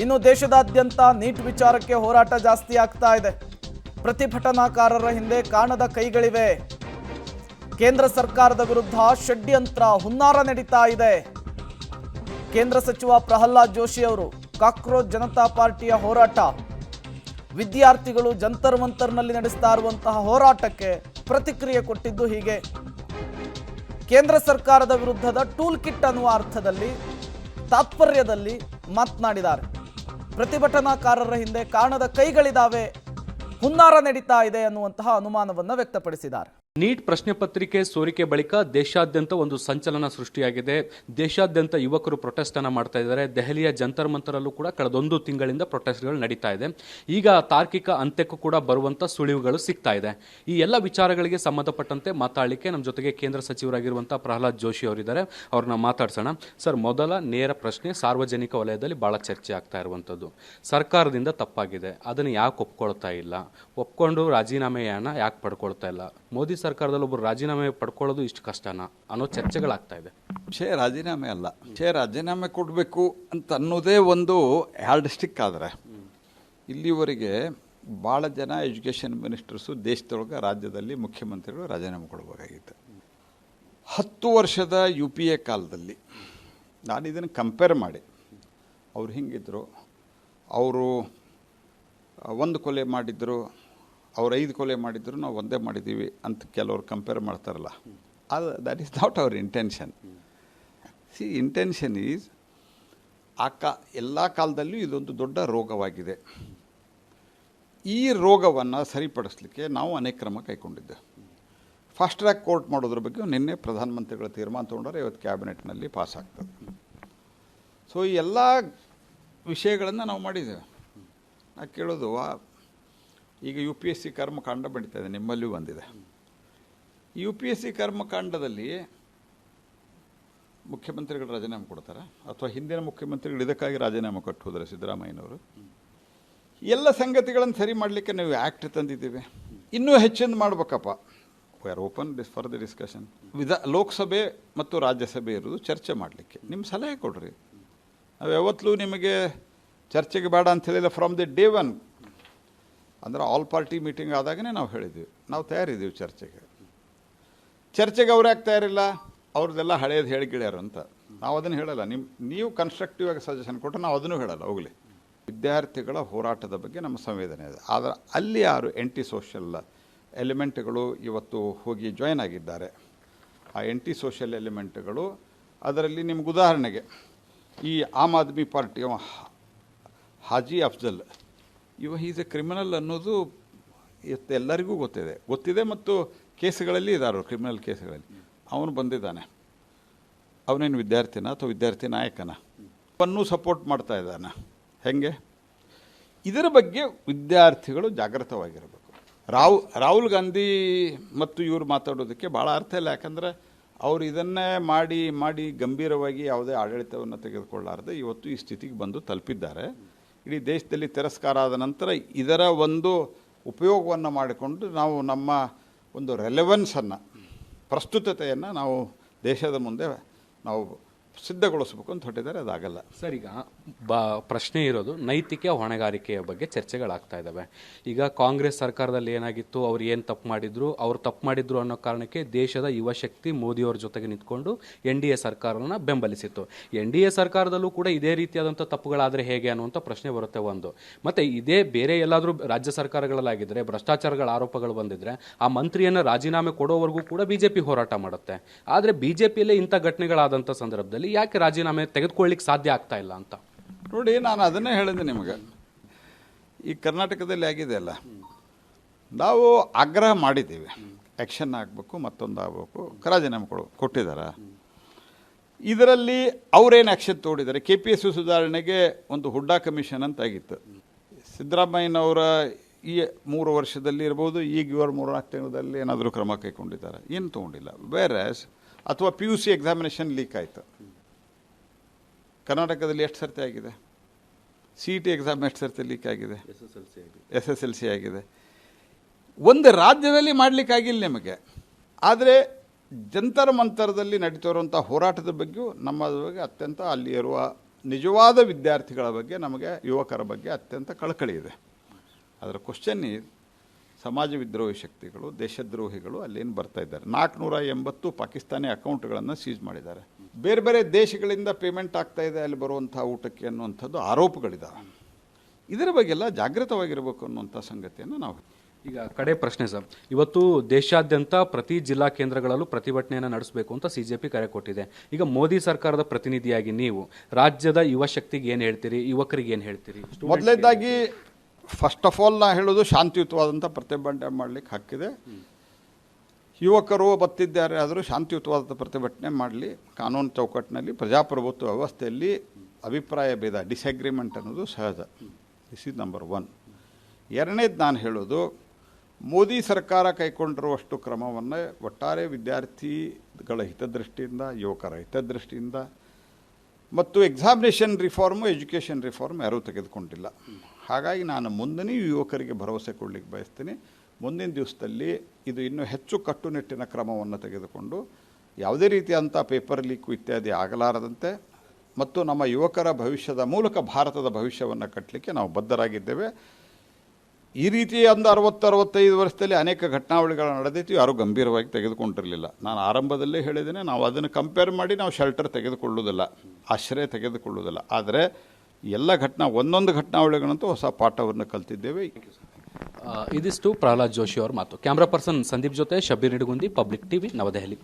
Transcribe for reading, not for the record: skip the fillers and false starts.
ಇನ್ನು ದೇಶದಾದ್ಯಂತ ನೀಟ್ ವಿಚಾರಕ್ಕೆ ಹೋರಾಟ ಜಾಸ್ತಿ ಆಗ್ತಾ ಇದೆ. ಪ್ರತಿಭಟನಾಕಾರರ ಹಿಂದೆ ಕಾಣದ ಕೈಗಳಿವೆ. ಕೇಂದ್ರ ಸರ್ಕಾರದ ವಿರುದ್ಧ ಷಡ್ಯಂತ್ರ ಹುನ್ನಾರ ನಡೀತಾ ಇದೆ. ಕೇಂದ್ರ ಸಚಿವ ಪ್ರಹ್ಲಾದ್ ಜೋಶಿ ಅವರು ಕಾಕ್ರೋಚ್ ಜನತಾ ಪಾರ್ಟಿಯ ಹೋರಾಟ, ವಿದ್ಯಾರ್ಥಿಗಳು ಜಂತರ್ ಮಂತರ್ನಲ್ಲಿ ನಡೆಸ್ತಾ ಇರುವಂತಹ ಹೋರಾಟಕ್ಕೆ ಪ್ರತಿಕ್ರಿಯೆ ಕೊಟ್ಟಿದ್ದು ಹೀಗೆ. ಕೇಂದ್ರ ಸರ್ಕಾರದ ವಿರುದ್ಧದ ಟೂಲ್ ಕಿಟ್ ಅನ್ನುವ ಅರ್ಥದಲ್ಲಿ ತಾತ್ಪರ್ಯದಲ್ಲಿ ಮಾತನಾಡಿದ್ದಾರೆ. ಪ್ರತಿಭಟನಾಕಾರರ ಹಿಂದೆ ಕಾಣದ ಕೈಗಳಿದಾವೆ, ಹುನ್ನಾರ ನಡೀತಾ ಇದೆ ಅನ್ನುವಂತಹ ಅನುಮಾನವನ್ನು ವ್ಯಕ್ತಪಡಿಸಿದ್ದಾರೆ. ನೀಟ್ ಪ್ರಶ್ನೆ ಪತ್ರಿಕೆ ಸೋರಿಕೆ ಬಳಿಕ ದೇಶಾದ್ಯಂತ ಒಂದು ಸಂಚಲನ ಸೃಷ್ಟಿಯಾಗಿದೆ. ದೇಶಾದ್ಯಂತ ಯುವಕರು ಪ್ರೊಟೆಸ್ಟ್ ಅನ್ನ ಮಾಡ್ತಾ ಇದ್ದಾರೆ. ದೆಹಲಿಯ ಜಂತರ್ ಮಂತರಲ್ಲೂ ಕೂಡ ಕಳೆದೊಂದು ತಿಂಗಳಿಂದ ಪ್ರೊಟೆಸ್ಟ್ಗಳು ನಡೀತಾ ಇದೆ. ಈಗ ತಾರ್ಕಿಕ ಅಂತ್ಯಕ್ಕೂ ಕೂಡ ಬರುವಂತ ಸುಳಿವುಗಳು ಸಿಗ್ತಾ ಇದೆ. ಈ ಎಲ್ಲ ವಿಚಾರಗಳಿಗೆ ಸಂಬಂಧಪಟ್ಟಂತೆ ಮಾತಾಡಲಿಕ್ಕೆ ನಮ್ಮ ಜೊತೆಗೆ ಕೇಂದ್ರ ಸಚಿವರಾಗಿರುವಂತಹ ಪ್ರಹ್ಲಾದ್ ಜೋಶಿ ಅವರಿದ್ದಾರೆ. ಅವ್ರನ್ನ ಮಾತಾಡ್ಸೋಣ. ಸರ್, ಮೊದಲ ನೇರ ಪ್ರಶ್ನೆ, ಸಾರ್ವಜನಿಕ ವಲಯದಲ್ಲಿ ಬಹಳ ಚರ್ಚೆ ಆಗ್ತಾ ಇರುವಂತದ್ದು, ಸರ್ಕಾರದಿಂದ ತಪ್ಪಾಗಿದೆ, ಅದನ್ನು ಯಾಕೆ ಒಪ್ಕೊಳ್ತಾ ಇಲ್ಲ, ಒಪ್ಕೊಂಡು ರಾಜೀನಾಮೆಯನ್ನ ಯಾಕೆ ಪಡ್ಕೊಳ್ತಾ ಇಲ್ಲ, ಮೋದಿ ಸರ್ಕಾರದಲ್ಲಿ ಒಬ್ಬರು ರಾಜೀನಾಮೆ ಪಡ್ಕೊಳ್ಳೋದು ಇಷ್ಟು ಕಷ್ಟನಾ ಅನ್ನೋ ಚರ್ಚೆಗಳಾಗ್ತಾ ಇದೆ. ರಾಜೀನಾಮೆ ಅಲ್ಲ, ರಾಜೀನಾಮೆ ಕೊಡಬೇಕು ಅಂತ ಅನ್ನೋದೇ ಒಂದು ಸ್ಟಿಕ್. ಆದರೆ ಇಲ್ಲಿವರೆಗೆ ಭಾಳ ಜನ ಎಜುಕೇಷನ್ ಮಿನಿಸ್ಟರ್ಸು ದೇಶದೊಳಗೆ ರಾಜ್ಯದಲ್ಲಿ ಮುಖ್ಯಮಂತ್ರಿಗಳು ರಾಜೀನಾಮೆ ಕೊಡಬೇಕಾಗಿತ್ತು. 10 ವರ್ಷದ UPA ಕಾಲದಲ್ಲಿ ನಾನು ಇದನ್ನು ಕಂಪೇರ್ ಮಾಡಿ, ಅವ್ರು ಹಿಂಗಿದ್ರು, ಅವರು 1 ಕೊಲೆ ಮಾಡಿದ್ರು, ಅವ್ರು 5 ಕೊಲೆ ಮಾಡಿದ್ರು, ನಾವು ಒಂದೇ ಮಾಡಿದ್ದೀವಿ ಅಂತ ಕೆಲವರು ಕಂಪೇರ್ ಮಾಡ್ತಾರಲ್ಲ, ಅದು that is not hour intention. Intention is ಎಲ್ಲ ಕಾಲದಲ್ಲೂ ಇದೊಂದು ದೊಡ್ಡ ರೋಗವಾಗಿದೆ. ಈ ರೋಗವನ್ನು ಸರಿಪಡಿಸಲಿಕ್ಕೆ ನಾವು ಅನೇಕ ಕ್ರಮ ಕೈಗೊಂಡಿದ್ದೆ. ಫಾಸ್ಟ್ ಟ್ರ್ಯಾಕ್ ಕೋರ್ಟ್ ಮಾಡೋದ್ರ ಬಗ್ಗೆ ನಿನ್ನೆ ಪ್ರಧಾನಮಂತ್ರಿಗಳ ತೀರ್ಮಾನ ತೊಗೊಂಡ್ರೆ ಇವತ್ತು ಕ್ಯಾಬಿನೆಟ್ನಲ್ಲಿ ಪಾಸ್ ಆಗ್ತದೆ. ಸೊ ಈ ಎಲ್ಲ ವಿಷಯಗಳನ್ನು ನಾವು ಮಾಡಿದ್ದೇವೆ. ನಾ ಕೇಳೋದು, ಈಗ UPSC ಕರ್ಮಕಾಂಡ ಬೆಳೀತಾ ಇದೆ, ನಿಮ್ಮಲ್ಲಿಯೂ ಬಂದಿದೆ. UPSC ಕರ್ಮಕಾಂಡದಲ್ಲಿ ಮುಖ್ಯಮಂತ್ರಿಗಳು ರಾಜೀನಾಮೆ ಕೊಡ್ತಾರೆ, ಅಥವಾ ಹಿಂದಿನ ಮುಖ್ಯಮಂತ್ರಿಗಳು ಇದಕ್ಕಾಗಿ ರಾಜೀನಾಮೆ ಕೊಟ್ಟು ಹೋದರೆ ಸಿದ್ದರಾಮಯ್ಯನವರು. ಎಲ್ಲ ಸಂಗತಿಗಳನ್ನು ಸರಿ ಮಾಡಲಿಕ್ಕೆ ನಾವು ಆ್ಯಕ್ಟ್ ತಂದಿದ್ದೀವಿ. ಇನ್ನೂ ಹೆಚ್ಚಿನ ಮಾಡ್ಬೇಕಪ್ಪ. We are open for the discussion. Lok Sabha ಮತ್ತು ರಾಜ್ಯಸಭೆ ಇರೋದು ಚರ್ಚೆ ಮಾಡಲಿಕ್ಕೆ. ನಿಮ್ಮ ಸಲಹೆ ಕೊಡ್ರಿ. ನಾವು ಯಾವತ್ತೂ ನಿಮಗೆ ಚರ್ಚೆಗೆ ಬೇಡ ಅಂತ ಹೇಳಿಲ್ಲ. ಫ್ರಮ್ ದಿ ಡೇ ಒನ್, ಅಂದರೆ ಆಲ್ ಪಾರ್ಟಿ ಮೀಟಿಂಗ್ ಆದಾಗನೇ ನಾವು ಹೇಳಿದ್ದೀವಿ, ನಾವು ತಯಾರಿದ್ದೀವಿ ಚರ್ಚೆಗೆ ಅವ್ರು ಯಾಕೆ ತಯಾರಿಲ್ಲ? ಅವ್ರದ್ದೆಲ್ಲ ಹಳೇದು ಹೇಳಿಗಿಳ್ಯಾರು ಅಂತ ನಾವು ಅದನ್ನು ಹೇಳಲ್ಲ. ನೀವು ಕನ್ಸ್ಟ್ರಕ್ಟಿವ್ ಆಗಿ ಸಜೆಷನ್ ಕೊಟ್ಟರೆ ನಾವು ಅದನ್ನು ಹೇಳಲ್ಲ. ಹೋಗಲಿ, ವಿದ್ಯಾರ್ಥಿಗಳ ಹೋರಾಟದ ಬಗ್ಗೆ ನಮ್ಮ ಸಂವೇದನೆ ಇದೆ. ಆದರೆ ಅಲ್ಲಿ ಯಾರು ಆ್ಯಂಟಿ ಸೋಷಲ್ ಎಲಿಮೆಂಟ್ಗಳು ಇವತ್ತು ಹೋಗಿ ಜಾಯ್ನ್ ಆಗಿದ್ದಾರೆ, ಆ ಆ್ಯಂಟಿ ಸೋಷಲ್ ಎಲಿಮೆಂಟ್ಗಳು, ಅದರಲ್ಲಿ ನಿಮ್ಗೆ ಉದಾಹರಣೆಗೆ ಈ ಆಮ್ ಆದ್ಮಿ ಪಾರ್ಟಿಯ Haji Afzal, is A criminal ಅನ್ನೋದು ಎಲ್ಲರಿಗೂ ಗೊತ್ತಿದೆ ಮತ್ತು ಕೇಸುಗಳಲ್ಲಿ ಇದ್ದಾರೆ, ಕ್ರಿಮಿನಲ್ ಕೇಸುಗಳಲ್ಲಿ. ಅವನು ಬಂದಿದ್ದಾನೆ. ಅವನೇನು ವಿದ್ಯಾರ್ಥಿನ ಅಥವಾ ವಿದ್ಯಾರ್ಥಿ ನಾಯಕನ? ಅವನ್ನೂ ಸಪೋರ್ಟ್ ಮಾಡ್ತಾ ಇದ್ದಾನೆ. ಹೆಂಗೆ? ಇದರ ಬಗ್ಗೆ ವಿದ್ಯಾರ್ಥಿಗಳು ಜಾಗೃತವಾಗಿರಬೇಕು. ರಾಹುಲ್ ಗಾಂಧಿ ಮತ್ತು ಇವರು ಮಾತಾಡೋದಕ್ಕೆ ಭಾಳ ಅರ್ಥ ಇಲ್ಲ. ಯಾಕಂದರೆ ಅವರು ಇದನ್ನೇ ಮಾಡಿ ಗಂಭೀರವಾಗಿ ಯಾವುದೇ ಆಡಳಿತವನ್ನು ತೆಗೆದುಕೊಳ್ಳಾರದೆ ಇವತ್ತು ಈ ಸ್ಥಿತಿಗೆ ಬಂದು ತಲುಪಿದ್ದಾರೆ. ಇಡೀ ದೇಶದಲ್ಲಿ ತಿರಸ್ಕಾರ ಆದ ನಂತರ ಇದರ ಒಂದು ಉಪಯೋಗವನ್ನು ಮಾಡಿಕೊಂಡು ನಾವು ನಮ್ಮ ಒಂದು ರೆಲೆವೆನ್ಸನ್ನು, ಪ್ರಸ್ತುತತೆಯನ್ನು ನಾವು ದೇಶದ ಮುಂದೆ ನಾವು ಸಿದ್ಧಗೊಳಿಸಬೇಕು ಅಂತ ಹೊರಟಿದ್ದಾರೆ. ಅದಾಗಲ್ಲ ಸರ್. ಈಗ ಪ್ರಶ್ನೆ ಇರೋದು ನೈತಿಕ ಹೊಣೆಗಾರಿಕೆಯ ಬಗ್ಗೆ ಚರ್ಚೆಗಳಾಗ್ತಾ ಇದ್ದಾವೆ. ಈಗ ಕಾಂಗ್ರೆಸ್ ಸರ್ಕಾರದಲ್ಲಿ ಏನಾಗಿತ್ತು, ಅವ್ರು ಏನು ತಪ್ಪು ಮಾಡಿದ್ರು ಅನ್ನೋ ಕಾರಣಕ್ಕೆ ದೇಶದ ಯುವ ಶಕ್ತಿ ಮೋದಿಯವ್ರ ಜೊತೆಗೆ ನಿಂತ್ಕೊಂಡು NDA ಸರ್ಕಾರನ ಬೆಂಬಲಿಸಿತ್ತು. NDA ಸರ್ಕಾರದಲ್ಲೂ ಕೂಡ ಇದೇ ರೀತಿಯಾದಂಥ ತಪ್ಪುಗಳಾದರೆ ಹೇಗೆ ಅನ್ನುವಂಥ ಪ್ರಶ್ನೆ ಬರುತ್ತೆ ಒಂದು. ಮತ್ತು ಇದೇ ಬೇರೆ ಎಲ್ಲಾದರೂ ರಾಜ್ಯ ಸರ್ಕಾರಗಳಲ್ಲಾಗಿದ್ದರೆ ಭ್ರಷ್ಟಾಚಾರಗಳ ಆರೋಪಗಳು ಬಂದಿದ್ರೆ ಆ ಮಂತ್ರಿಯನ್ನು ರಾಜೀನಾಮೆ ಕೊಡೋವರೆಗೂ ಕೂಡ BJP ಹೋರಾಟ ಮಾಡುತ್ತೆ. ಆದರೆ BJPಯಲ್ಲೇ ಇಂಥ ಘಟನೆಗಳಾದಂಥ ಸಂದರ್ಭದಲ್ಲಿ ಯಾಕೆ ರಾಜೀನಾಮೆ ತೆಗೆದುಕೊಳ್ಳಿಕ್ಕೆ ಸಾಧ್ಯ ಆಗ್ತಾ ಇಲ್ಲ ಅಂತ ನೋಡಿ. ನಾನು ಅದನ್ನೇ ಹೇಳಿದೆ ನಿಮಗೆ. ಈ ಕರ್ನಾಟಕದಲ್ಲಿ ಆಗಿದೆ ಅಲ್ಲ, ನಾವು ಆಗ್ರಹ ಮಾಡಿದ್ದೀವಿ, ಆ್ಯಕ್ಷನ್ ಆಗಬೇಕು, ಮತ್ತೊಂದು ಆಗಬೇಕು, ರಾಜೀನಾಮೆ ಕೊಟ್ಟಿದ್ದಾರೆ. ಇದರಲ್ಲಿ ಅವರೇನು ಆ್ಯಕ್ಷನ್ ತಗೊಂಡಿದ್ದಾರೆ? KPSC ಸುಧಾರಣೆಗೆ ಒಂದು ಹುಡ್ಡಾ ಕಮಿಷನ್ ಅಂತ ಆಗಿತ್ತು. ಸಿದ್ದರಾಮಯ್ಯನವರ ಈ 3 ವರ್ಷದಲ್ಲಿ ಇರ್ಬೋದು, ಈಗ ಇವರು 3-4 ತಿಂಗಳಲ್ಲಿ ಏನಾದರೂ ಕ್ರಮ ಕೈಗೊಂಡಿದ್ದಾರೆ? ಏನು ತೊಗೊಂಡಿಲ್ಲ. ಬೇರೆ ಅಥವಾ PUC ಎಕ್ಸಾಮಿನೇಷನ್ ಲೀಕ್ ಆಯಿತು. ಕರ್ನಾಟಕದಲ್ಲಿ ಎಷ್ಟು ಸರ್ತಿ ಆಗಿದೆ? CET ಎಕ್ಸಾಮ್ ಎಷ್ಟು ಸರ್ತಿ ಲೀಕ್ ಆಗಿದೆ? SSLC ಆಗಿದೆ. ಒಂದು ರಾಜ್ಯದಲ್ಲಿ ಮಾಡಲಿಕ್ಕಾಗಿಲ್ಲ ನಿಮಗೆ. ಆದರೆ ಜಂತರ್ ಮಂತರದಲ್ಲಿ ನಡೀತಿರುವಂಥ ಹೋರಾಟದ ಬಗ್ಗೆಯೂ ನಮ್ಮ ಬಗ್ಗೆ ಅತ್ಯಂತ ಅಲ್ಲಿ ಇರುವ ನಿಜವಾದ ವಿದ್ಯಾರ್ಥಿಗಳ ಬಗ್ಗೆ ನಮಗೆ ಯುವಕರ ಬಗ್ಗೆ ಅತ್ಯಂತ ಕಳಕಳಿ ಇದೆ. ಅದರ ಕ್ವಶನ್ ಸಮಾಜ ವಿದ್ರೋಹಿ ಶಕ್ತಿಗಳು, ದೇಶದ್ರೋಹಿಗಳು ಅಲ್ಲೇನು ಬರ್ತಾ ಇದ್ದಾರೆ. 480 ಪಾಕಿಸ್ತಾನಿ ಅಕೌಂಟ್ಗಳನ್ನು ಸೀಸ್ ಮಾಡಿದ್ದಾರೆ. ಬೇರೆ ಬೇರೆ ದೇಶಗಳಿಂದ ಪೇಮೆಂಟ್ ಆಗ್ತಾ ಇದೆ ಅಲ್ಲಿ ಬರುವಂಥ ಊಟಕ್ಕೆ ಅನ್ನುವಂಥದ್ದು ಆರೋಪಗಳಿದ್ದಾವೆ. ಇದರ ಬಗ್ಗೆಲ್ಲ ಜಾಗೃತವಾಗಿರಬೇಕು ಅನ್ನುವಂಥ ಸಂಗತಿಯನ್ನು ನಾವು. ಈಗ ಕಡೆ ಪ್ರಶ್ನೆ ಸರ್, ಇವತ್ತು ದೇಶಾದ್ಯಂತ ಪ್ರತಿ ಜಿಲ್ಲಾ ಕೇಂದ್ರಗಳಲ್ಲೂ ಪ್ರತಿಭಟನೆಯನ್ನು ನಡೆಸಬೇಕು ಅಂತ CJP ಕರೆ ಕೊಟ್ಟಿದೆ. ಈಗ ಮೋದಿ ಸರ್ಕಾರದ ಪ್ರತಿನಿಧಿಯಾಗಿ ನೀವು ರಾಜ್ಯದ ಯುವ ಶಕ್ತಿಗೆ ಏನು ಹೇಳ್ತೀರಿ, ಯುವಕರಿಗೆ ಏನು ಹೇಳ್ತೀರಿ? ಮೊದಲನೇದಾಗಿ ಫಸ್ಟ್ ಆಫ್ ಆಲ್ ನಾ ಹೇಳೋದು ಶಾಂತಿಯುತವಾದಂಥ ಪ್ರತಿಭಟನೆ ಮಾಡಲಿಕ್ಕೆ ಹಕ್ಕಿದೆ. ಯುವಕರು ಬತ್ತಿದ್ದಾರೆ ಆದರೂ ಶಾಂತಿಯುತವಾದ ಪ್ರತಿಭಟನೆ ಮಾಡಲಿ. ಕಾನೂನು ಚೌಕಟ್ಟಿನಲ್ಲಿ ಪ್ರಜಾಪ್ರಭುತ್ವ ವ್ಯವಸ್ಥೆಯಲ್ಲಿ ಅಭಿಪ್ರಾಯ ಭೇದ, ಡಿಸ್ಅಗ್ರಿಮೆಂಟ್ ಅನ್ನೋದು ಸಹಜ. This is number 1. ಎರಡನೇದು ನಾನು ಹೇಳೋದು, ಮೋದಿ ಸರ್ಕಾರ ಕೈಗೊಂಡಿರುವಷ್ಟು ಕ್ರಮವನ್ನು ಒಟ್ಟಾರೆ ವಿದ್ಯಾರ್ಥಿಗಳ ಹಿತದೃಷ್ಟಿಯಿಂದ, ಯುವಕರ ಹಿತದೃಷ್ಟಿಯಿಂದ ಮತ್ತು ಎಕ್ಸಾಮಿನೇಷನ್ ರಿಫಾರ್ಮು, ಎಜುಕೇಷನ್ ರಿಫಾರ್ಮ್ ಯಾರೂ ತೆಗೆದುಕೊಂಡಿಲ್ಲ. ಹಾಗಾಗಿ ನಾನು ಮುಂದಿನ ಯುವಕರಿಗೆ ಭರವಸೆ ಕೊಡಲಿಕ್ಕೆ ಬಯಸ್ತೀನಿ. ಮುಂದಿನ ದಿವಸದಲ್ಲಿ ಇದು ಇನ್ನೂ ಹೆಚ್ಚು ಕಟ್ಟುನಿಟ್ಟಿನ ಕ್ರಮವನ್ನು ತೆಗೆದುಕೊಂಡು ಯಾವುದೇ ರೀತಿಯಾದಂಥ ಪೇಪರ್ ಲೀಕು ಇತ್ಯಾದಿ ಆಗಲಾರದಂತೆ ಮತ್ತು ನಮ್ಮ ಯುವಕರ ಭವಿಷ್ಯದ ಮೂಲಕ ಭಾರತದ ಭವಿಷ್ಯವನ್ನು ಕಟ್ಟಲಿಕ್ಕೆ ನಾವು ಬದ್ಧರಾಗಿದ್ದೇವೆ. ಈ ರೀತಿ ಒಂದು 60-65 ವರ್ಷದಲ್ಲಿ ಅನೇಕ ಘಟನಾವಳಿಗಳು ನಡೆದಿತ್ತು, ಯಾರೂ ಗಂಭೀರವಾಗಿ ತೆಗೆದುಕೊಂಡಿರಲಿಲ್ಲ. ನಾನು ಆರಂಭದಲ್ಲೇ ಹೇಳಿದ್ದೇನೆ, ನಾವು ಅದನ್ನು ಕಂಪೇರ್ ಮಾಡಿ ನಾವು ಶೆಲ್ಟರ್ ತೆಗೆದುಕೊಳ್ಳುವುದಿಲ್ಲ, ಆಶ್ರಯ ತೆಗೆದುಕೊಳ್ಳುವುದಿಲ್ಲ. ಆದರೆ ಎಲ್ಲ ಒಂದೊಂದು ಘಟನಾವಳಿಗಳಂತೂ ಹೊಸ ಪಾಠವನ್ನು ಕಲ್ತಿದ್ದೇವೆ. ಇದಿಷ್ಟು ಪ್ರಹ್ಲಾದ್ ಜೋಶಿ ಅವರ ಮಾತು. ಕ್ಯಾಮ್ರಾ ಪರ್ಸನ್ ಸಂದೀಪ್ ಜೊತೆ ಶಬೀರ್ ನಿಡಗುಂದಿ, ಪಬ್ಲಿಕ್ ಟಿವಿ, ನವದೆಹಲಿ.